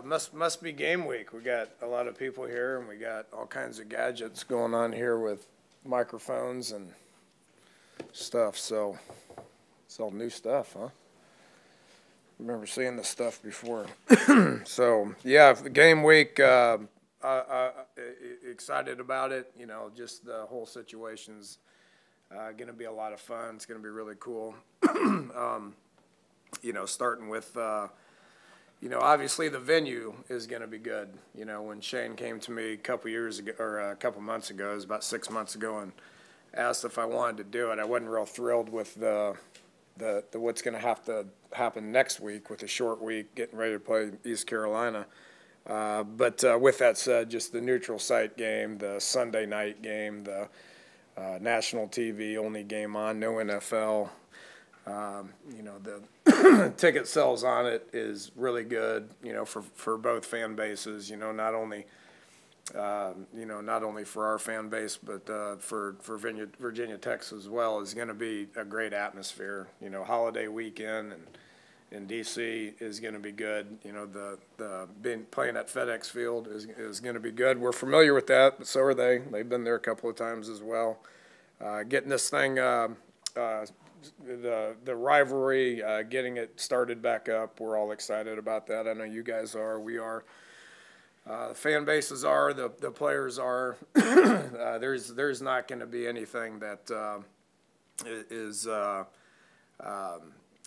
Must be game week. We got a lot of people here, and we got all kinds of gadgets going on here with microphones and stuff. So it's all new stuff, huh? Remember seeing this stuff before. So yeah, game week. Excited about it. You know, just the whole situation's going to be a lot of fun. It's going to be really cool. You know, starting with. You know, obviously the venue is going to be good. You know, when Shane came to me a couple years ago, or a couple months ago, it was about 6 months ago, and asked if I wanted to do it, I wasn't real thrilled with the what's going to have to happen next week with a short week, getting ready to play East Carolina. But with that said, just the neutral site game, the Sunday night game, the national TV only game on, no NFL. You know, the ticket sales on it is really good, you know, for both fan bases, you know, not only for our fan base, but for Virginia Tech as well, is going to be a great atmosphere. You know, holiday weekend and in D.C. is going to be good. You know, the playing at FedEx Field is going to be good. We're familiar with that, but so are they. They've been there a couple of times as well. Getting this thing, the rivalry, getting it started back up, we're all excited about that. I know you guys are. We are. The fan bases are. The players are. There's not going to be anything that is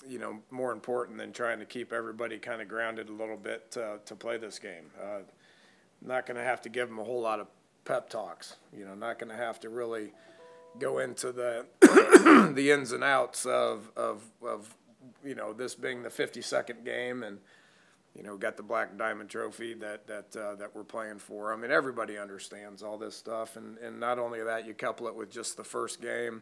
you know, more important than trying to keep everybody kind of grounded a little bit to play this game. Not going to have to give them a whole lot of pep talks. You know, not going to have to really go into the the ins and outs of you know, this being the 52nd game, and you know, got the Black Diamond Trophy that we're playing for. I mean, everybody understands all this stuff, and not only that, you couple it with just the first game.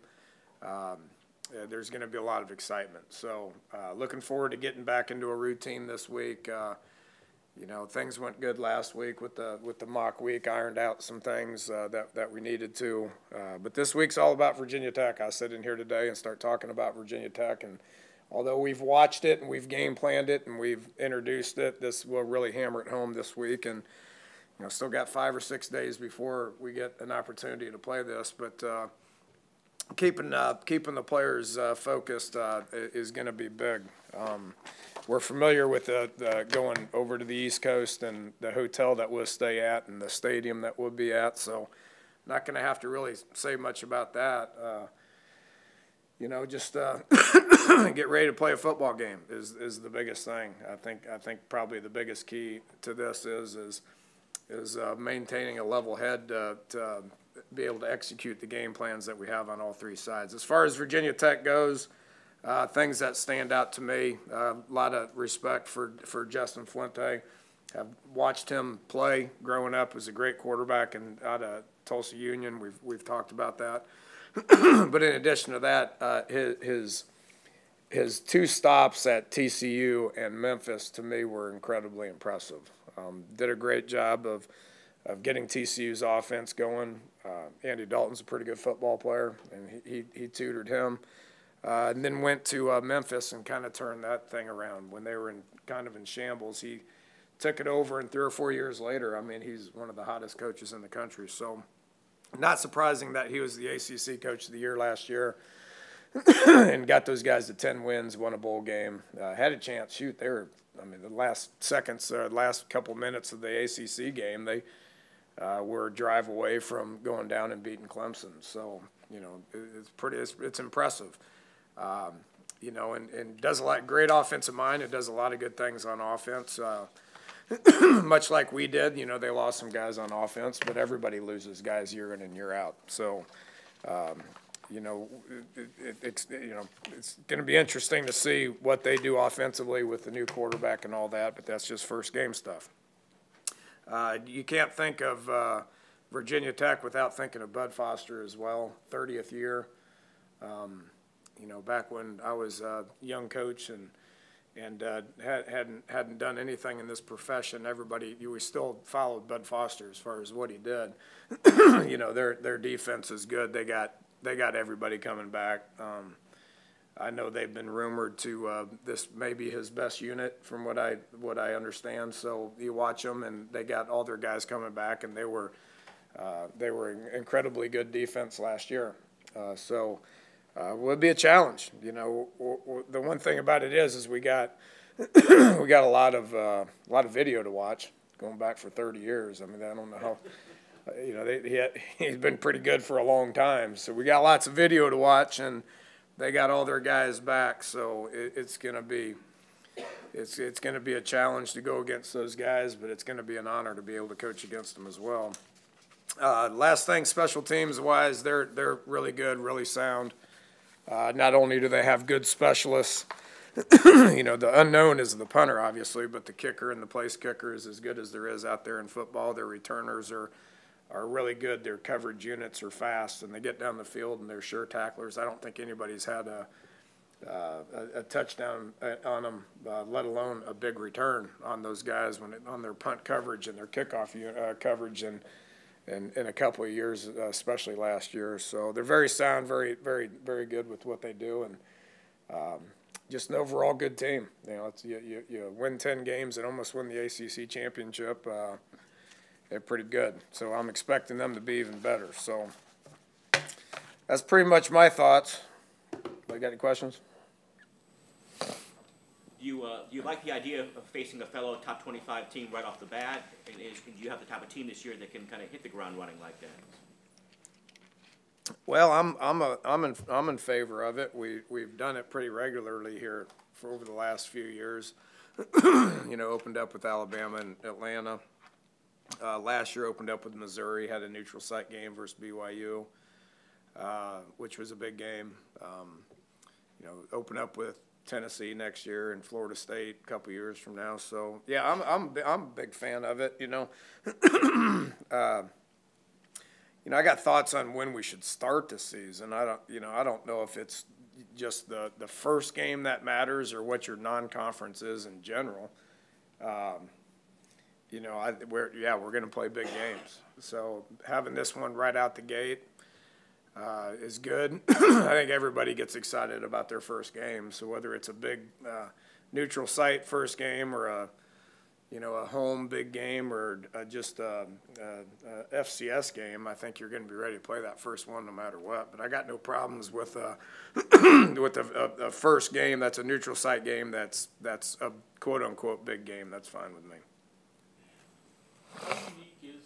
There's going to be a lot of excitement. So looking forward to getting back into a routine this week. You know, things went good last week with the mock week, ironed out some things that we needed to. But this week's all about Virginia Tech. I sit in here today and start talking about Virginia Tech. And although we've watched it and we've game planned it and we've introduced it, this will really hammer it home this week. And, you know, still got 5 or 6 days before we get an opportunity to play this. But keeping the players focused is going to be big. We're familiar with the going over to the East Coast and the hotel that we'll stay at and the stadium that we'll be at, so not going to have to really say much about that. You know, just get ready to play a football game is the biggest thing. I think probably the biggest key to this is maintaining a level head to be able to execute the game plans that we have on all three sides. As far as Virginia Tech goes, things that stand out to me, a lot of respect for Justin Fuente. I've watched him play growing up as a great quarterback and out of Tulsa Union. We've talked about that. But in addition to that, his 2 stops at TCU and Memphis to me were incredibly impressive. Did a great job of getting TCU's offense going. Andy Dalton's a pretty good football player, and he tutored him. And then went to Memphis and kind of turned that thing around. When they were kind of in shambles, he took it over, and 3 or 4 years later, I mean, he's one of the hottest coaches in the country. So not surprising that he was the ACC Coach of the Year last year and got those guys to 10 wins, won a bowl game, had a chance. Shoot, they were, I mean, the last seconds, last couple minutes of the ACC game, they were a drive away from going down and beating Clemson. So, you know, it's impressive. You know, and does a lot great offensive mind. It does a lot of good things on offense, much like we did. You know, they lost some guys on offense, but everybody loses guys year in and year out. So, you know, it's going to be interesting to see what they do offensively with the new quarterback and all that. But that's just first game stuff. You can't think of Virginia Tech without thinking of Bud Foster as well. 30th year. You know, back when I was a young coach and hadn't done anything in this profession, we still followed Bud Foster as far as what he did. You know, their defense is good. They got everybody coming back. I know they've been rumored to this may be his best unit from what I understand. So you watch them, and they got all their guys coming back, and they were incredibly good defense last year. So would be a challenge. You know, the one thing about it is we got we got a lot of video to watch going back for 30 years. I mean, I don't know how. You know, he's been pretty good for a long time. So we got lots of video to watch, and they got all their guys back. So it's gonna be a challenge to go against those guys, but it's gonna be an honor to be able to coach against them as well. Last thing, special teams wise, they're really good, really sound. Not only do they have good specialists, you know, the unknown is the punter, obviously, but the kicker and the place kicker is as good as there is out there in football. Their returners are really good. Their coverage units are fast, and they get down the field, and they're sure tacklers. I don't think anybody's had a touchdown on them, let alone a big return on those guys on their punt coverage and their kickoff coverage in a couple of years, especially last year. So they're very sound, very, very, very good with what they do, and just an overall good team. You know, you win 10 games and almost win the ACC championship. They're pretty good. So I'm expecting them to be even better. So that's pretty much my thoughts. Anybody got any questions? Do you like the idea of facing a fellow top 25 team right off the bat? And do you have the type of team this year that can kind of hit the ground running like that? Well, I'm in favor of it. We've done it pretty regularly here for over the last few years. You know, opened up with Alabama and Atlanta. Last year opened up with Missouri, had a neutral site game versus BYU, which was a big game. You know, open up with Tennessee next year and Florida State a couple years from now. So yeah, I'm a big fan of it. You know, I got thoughts on when we should start the season. I don't know if it's just the first game that matters or what your non-conference is in general. You know, we're going to play big games. So having this one right out the gate is good. I think everybody gets excited about their first game. So whether it's a big neutral site first game or a home big game or just a FCS game, I think you're going to be ready to play that first one no matter what. But I got no problems with with a first game that's a neutral site game that's a quote unquote big game. That's fine with me. How unique is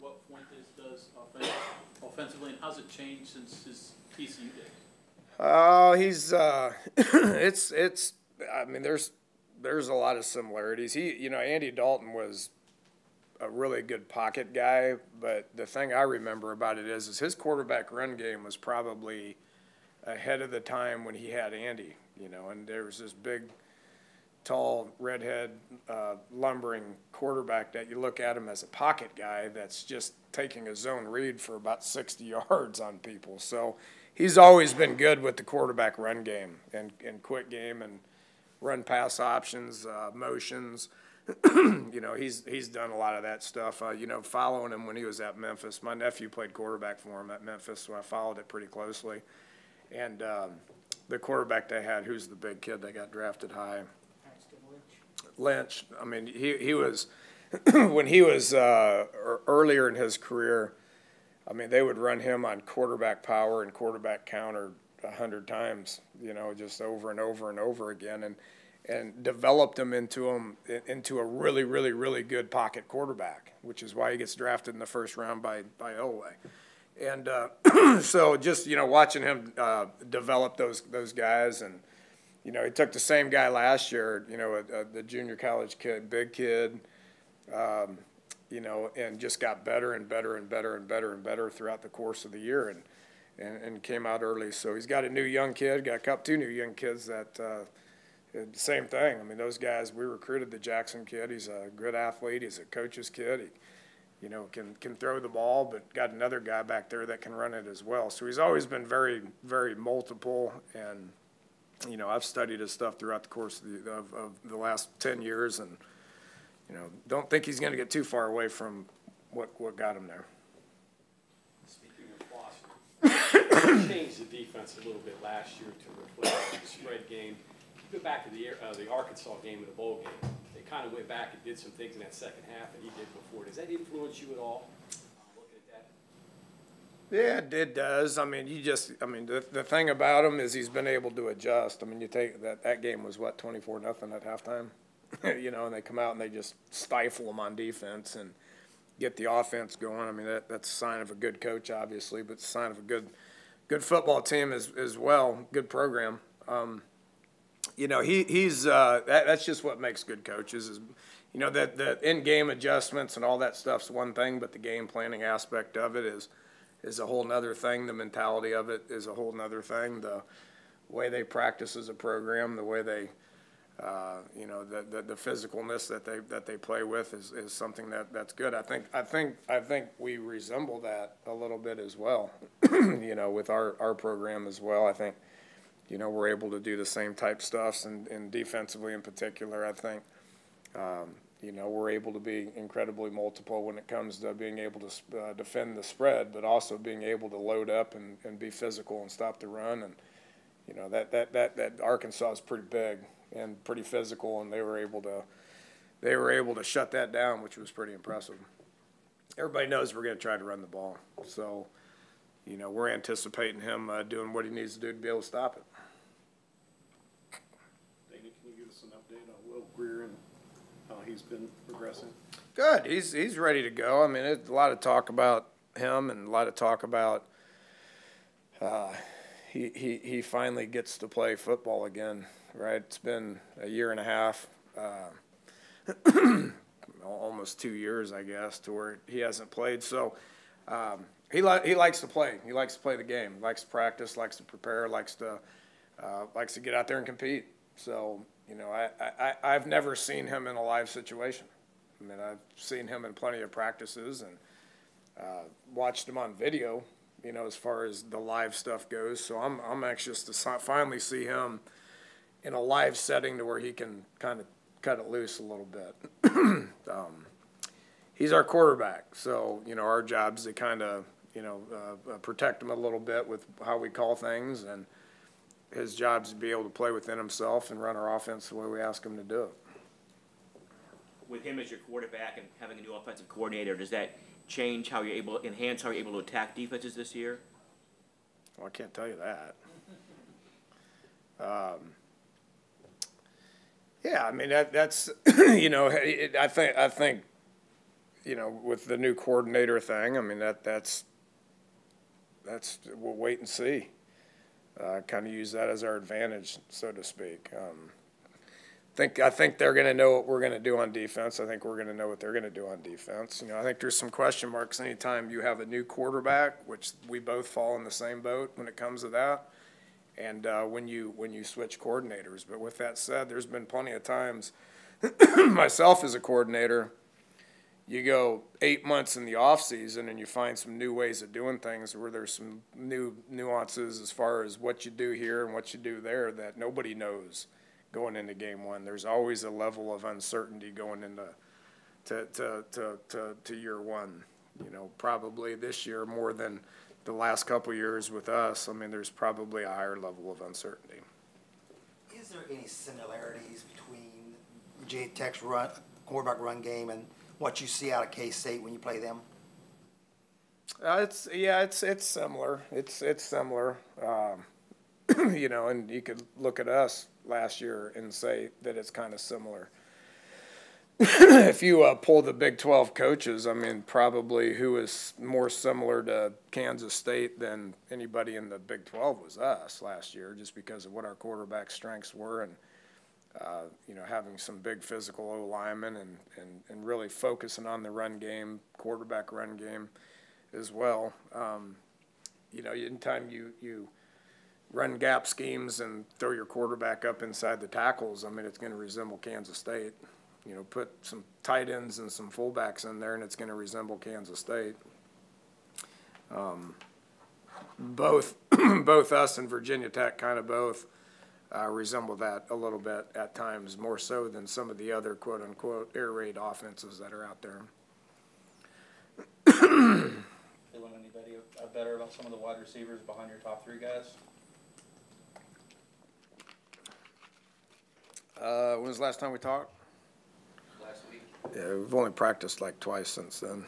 what Fuentes does offensively, and how's it changed since his TCU days? He's I mean, there's a lot of similarities. Andy Dalton was a really good pocket guy, but the thing I remember about it is his quarterback run game was probably ahead of the time when he had Andy, and there was this big, tall, redhead, lumbering quarterback that you look at him as a pocket guy that's just taking a zone read for about 60 yards on people. So he's always been good with the quarterback run game and quick game and run pass options, motions. He's done a lot of that stuff. Following him when he was at Memphis. My nephew played quarterback for him at Memphis, so I followed it pretty closely. And the quarterback they had, who's the big kid that got drafted high? Lynch. I mean, he was when he was earlier in his career. I mean, they would run him on quarterback power and quarterback counter 100 times, just over and over and over again, and developed him into a really, really, really good pocket quarterback, which is why he gets drafted in the first round by Elway. And so just watching him develop those guys, and he took the same guy last year, the junior college kid, big kid, and just got better and better and better and better and better throughout the course of the year, and came out early. So he's got a new young kid, two new young kids that same thing. I mean, those guys, we recruited the Jackson kid. He's a good athlete. He's a coach's kid. He can throw the ball, but got another guy back there that can run it as well. So he's always been very, very multiple, and I've studied his stuff throughout the course of the last 10 years, and don't think he's going to get too far away from what got him there. Speaking of Boston, changed the defense a little bit last year to reflect the spread game. You go back to the Arkansas game and the bowl game. They kind of went back and did some things in that second half that he did before. Does that influence you at all? Looking at that. Yeah, it does. I mean, the thing about him is he's been able to adjust. I mean, you take that game was what, 24-0 at halftime, you know, and they come out and they just stifle them on defense and get the offense going. I mean, that's a sign of a good coach, obviously, but it's a sign of a good football team as well, good program. You know, that's just what makes good coaches is, you know, that in-game adjustments and all that stuff's one thing, but the game planning aspect of it is a whole nother thing. The mentality of it is a whole nother thing. The way they practice as a program, the way they, you know, the physicalness that they play with is something that's good. I think we resemble that a little bit as well, you know, with our program as well. I think, you know, we're able to do the same type stuffs, and defensively in particular, I think, you know, we're able to be incredibly multiple when it comes to being able to defend the spread, but also being able to load up and be physical and stop the run. And, you know, that Arkansas is pretty big and pretty physical, and they were able to shut that down, which was pretty impressive. Everybody knows we're going to try to run the ball, so, you know, we're anticipating him doing what he needs to do to be able to stop it. Dana, can you give us an update on Will Greer and how he's been progressing? Good. He's ready to go. I mean, there's a lot of talk about him and a lot of talk about he finally gets to play football again, right? It's been a year and a half, almost 2 years, I guess, to where he hasn't played. So he likes to play. He likes to play the game. Likes to practice. Likes to prepare. Likes to get out there and compete. So, you know, I've never seen him in a live situation. I mean, I've seen him in plenty of practices and watched him on video, you know, as far as the live stuff goes. So I'm anxious to finally see him in a live setting to where he can kind of cut it loose a little bit. He's our quarterback, so, you know, our job is to kind of, you know, protect him a little bit with how we call things, and his job is to be able to play within himself and run our offense the way we ask him to do it. With him as your quarterback and having a new offensive coordinator, does that change how you're able, enhance how you're able to attack defenses this year? Well, I can't tell you that. Yeah, I mean, that's you know, I think, you know, with the new coordinator thing, I mean, that's we'll wait and see. Kind of use that as our advantage, so to speak. I think they're going to know what we're going to do on defense. I think we're going to know what they're going to do on defense. You know, I think there's some question marks anytime you have a new quarterback, which we both fall in the same boat when it comes to that, and when you switch coordinators. But with that said, there's been plenty of times, myself as a coordinator, you go 8 months in the off season and you find some new ways of doing things where there's some new nuances as far as what you do here and what you do there that nobody knows going into game one. There's always a level of uncertainty going into to year one. You know, probably this year more than the last couple years with us. I mean, there's probably a higher level of uncertainty. Is there any similarities between Virginia Tech's quarterback run game and what you see out of K-State when you play them? It's similar. It's similar. You know, and you could look at us last year and say that it's kind of similar. If you pull the Big 12 coaches, I mean, probably who is more similar to Kansas State than anybody in the Big 12 was us last year, just because of what our quarterback strengths were, and you know, having some big physical O-linemen and really focusing on the run game, quarterback run game as well. You know, anytime you run gap schemes and throw your quarterback up inside the tackles, I mean, it's going to resemble Kansas State. You know, put some tight ends and some fullbacks in there, and it's going to resemble Kansas State. Both us and Virginia Tech kind of both resemble that a little bit at times, more so than some of the other quote-unquote air raid offenses that are out there. Hey, when feeling any better about some of the wide receivers behind your top three guys? When was the last time we talked? Last week. Yeah, we've only practiced like twice since then.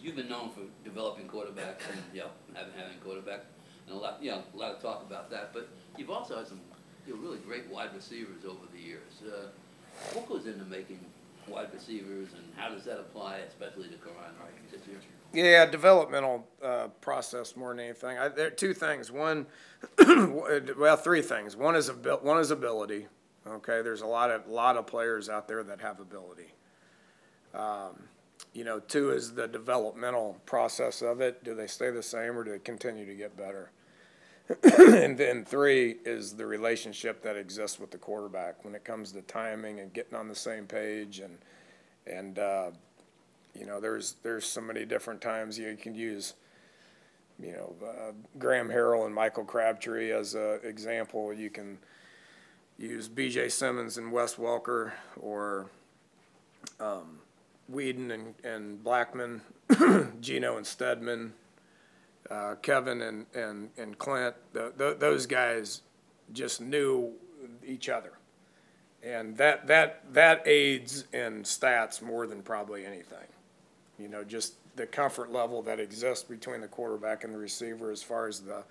You've been known for developing quarterbacks and having quarterbacks, and a lot of talk about that. But you've also had some really great wide receivers over the years. What goes into making wide receivers, and how does that apply, especially to Karan right this year? Yeah, developmental process more than anything. There are two things. One, well, three things. One is ability. Okay, there's a lot of players out there that have ability. Two is the developmental process of it. Do they stay the same or do they continue to get better? And then three is the relationship that exists with the quarterback when it comes to timing and getting on the same page. And there's so many different times you can use, Graham Harrell and Michael Crabtree as an example. You can use B.J. Simmons and Wes Welker, or Whedon and Blackman, Gino and Stedman, Kevin and Clint. Those guys just knew each other, and that aids in stats more than probably anything. Just the comfort level that exists between the quarterback and the receiver as far as the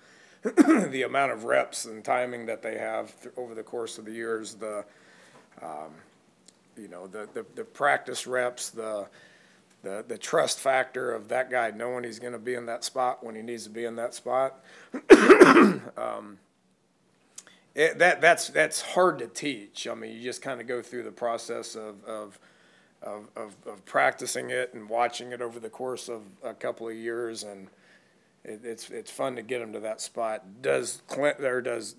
the amount of reps and timing that they have over the course of the years, the practice reps, the trust factor of that guy knowing he's going to be in that spot when he needs to be in that spot. That's hard to teach. I mean, you just kind of go through the process of practicing it and watching it over the course of a couple of years, and it's fun to get him to that spot. Does Clint or does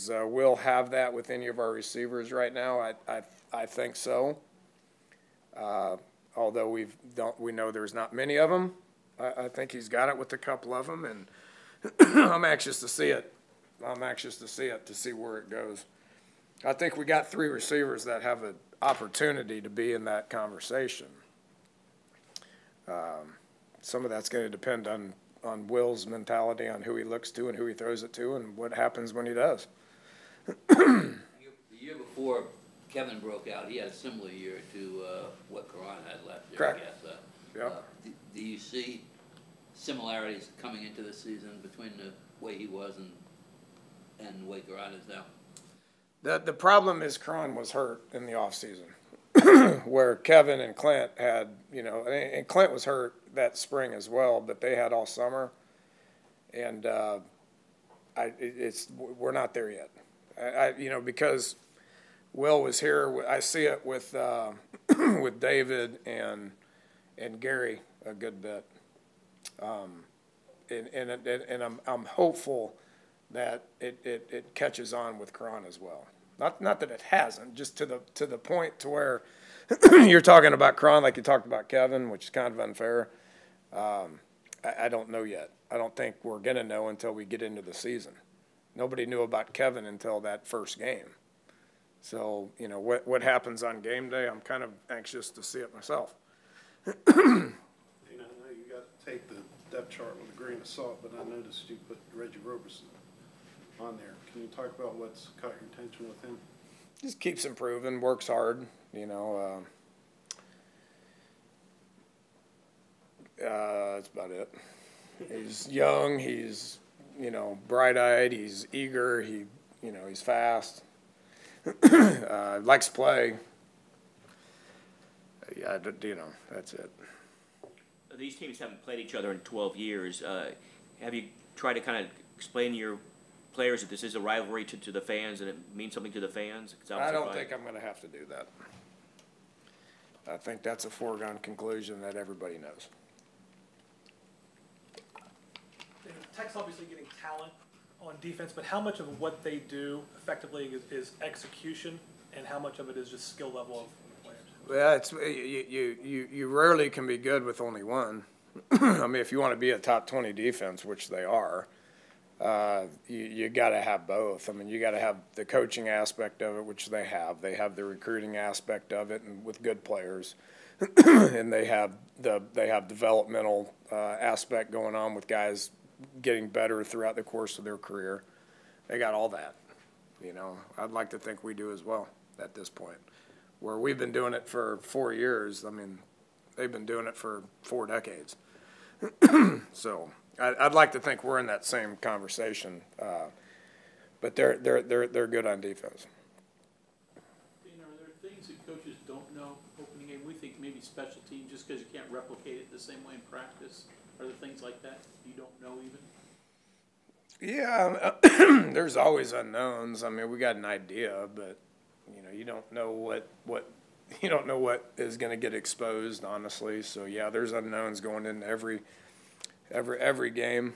Will have that with any of our receivers right now? I think so. Although we know there's not many of them. I think he's got it with a couple of them, and I'm anxious to see it. To see where it goes. I think we got three receivers that have an opportunity to be in that conversation. Some of that's going to depend on Will's mentality, on who he looks to and who he throws it to, and what happens when he does. The year before Kevin broke out, he had a similar year to what Karan had last year. Correct. I guess. Yep. Do you see similarities coming into the season between the way he was and the way Karan is now? The problem is Karan was hurt in the offseason, where Kevin and Clint had, and Clint was hurt that spring as well, but they had all summer, and we're not there yet. Because Will was here. I see it with with David and Gary a good bit, and I'm hopeful that it catches on with Karan as well. Not that it hasn't, just to the point to where you're talking about Karan like you talked about Kevin, which is kind of unfair. I don't know yet. I don't think we're gonna know until we get into the season. Nobody knew about Kevin until that first game. So what happens on game day, I'm kind of anxious to see it myself. I know you got to take the depth chart with a grain of salt, but I noticed you put Reggie Roberson on there. Can you talk about what's caught your attention with him? Just keeps improving, works hard, that's about it. He's young, he's, bright-eyed, he's eager, he's fast. Likes to play. Yeah, that's it. These teams haven't played each other in 12 years. Have you tried to kind of explain to your players that this is a rivalry to the fans and it means something to the fans? I don't think I'm going to have to do that. I think that's a foregone conclusion that everybody knows. Tech's obviously getting talent on defense, but how much of what they do effectively is execution, and how much of it is just skill level of the players? Well, you rarely can be good with only one. I mean, if you want to be a top 20 defense, which they are, you got to have both. I mean, you got to have the coaching aspect of it, which they have. They have the recruiting aspect of it, and with good players. and they have developmental aspect going on with guys getting better throughout the course of their career. They got all that, you know. I'd like to think we do as well at this point, where we've been doing it for 4 years. I mean, they've been doing it for 4 decades. So I'd like to think we're in that same conversation, but they're good on defense. Dean, are there things that coaches don't know opening game? We think maybe special teams, just because you can't replicate it the same way in practice. Are there things like that you don't know even? Yeah, there's always unknowns. I mean, we got an idea, but you know, you don't know what you don't know what is going to get exposed, honestly. So yeah, there's unknowns going into every game.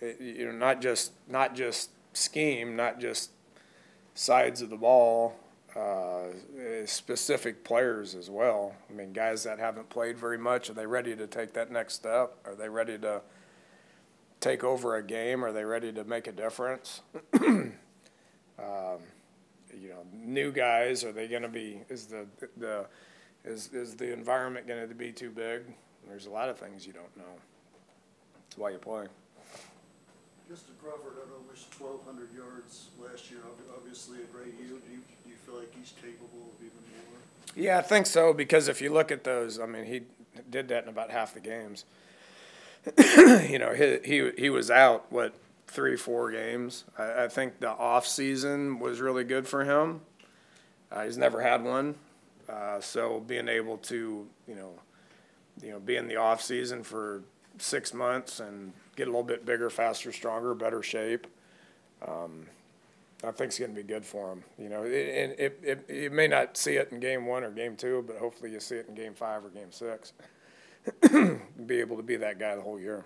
You know, not just scheme, not just sides of the ball, specific players as well. I mean, guys that haven't played very much, are they ready to take that next step? Are they ready to take over a game? Are they ready to make a difference? You know, new guys, are they going to be? Is the environment going to be too big? There's a lot of things you don't know. That's why you play. Mr. Crawford, I know, was 1,200 yards last year. Obviously, a great year. Do you feel like he's capable of even more? Yeah, I think so, because if you look at those, I mean, he did that in about half the games. You know, he was out, what, 3-4 games. I think the off season was really good for him. He's never had one, so being able to you know be in the off season for 6 months and get a little bit bigger, faster, stronger, better shape, I think it's going to be good for him. You know, you may not see it in game 1 or game 2, but hopefully you see it in game 5 or game 6. Be able to be that guy the whole year.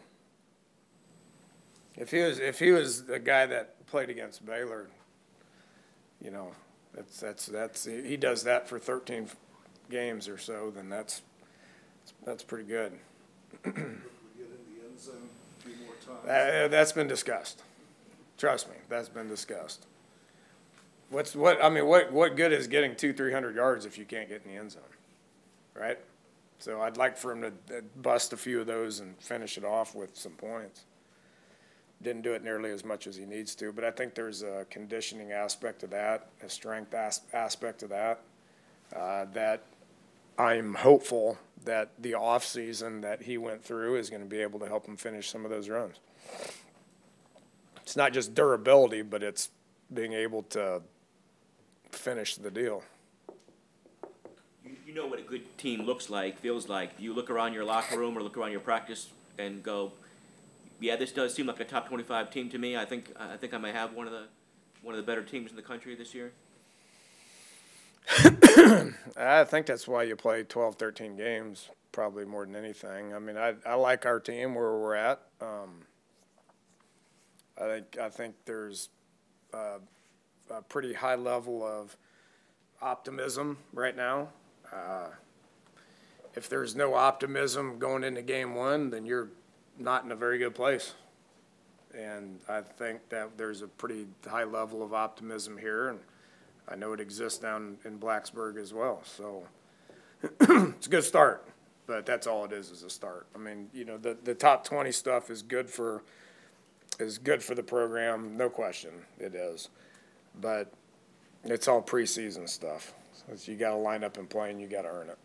If he was the guy that played against Baylor, you know, that's he does that for 13 games or so, then that's pretty good. Get in the end zone a few more times. That's been discussed. Trust me, that's been discussed. What good is getting 200-300 yards if you can't get in the end zone, right? So I'd like for him to bust a few of those and finish it off with some points. Didn't do it nearly as much as he needs to, but I think there's a conditioning aspect to that, a strength aspect to that, that I'm hopeful that the off season that he went through is going to be able to help him finish some of those runs. It's not just durability, but it's being able to finish the deal. You know what a good team looks like, feels like. You look around your locker room or look around your practice and go, yeah, this does seem like a top 25 team to me. I think I might have one of the better teams in the country this year. I think that's why you play 12, 13 games, probably more than anything. I mean, I like our team where we're at. I think there's a pretty high level of optimism right now. If there's no optimism going into game 1, then you're not in a very good place. And I think that there's a pretty high level of optimism here, and I know it exists down in Blacksburg as well. So it's a good start, but that's all it is a start. I mean, you know, the top 20 stuff is good for the program, no question, it is. But it's all preseason stuff. So you got to line up and play, and you got to earn it.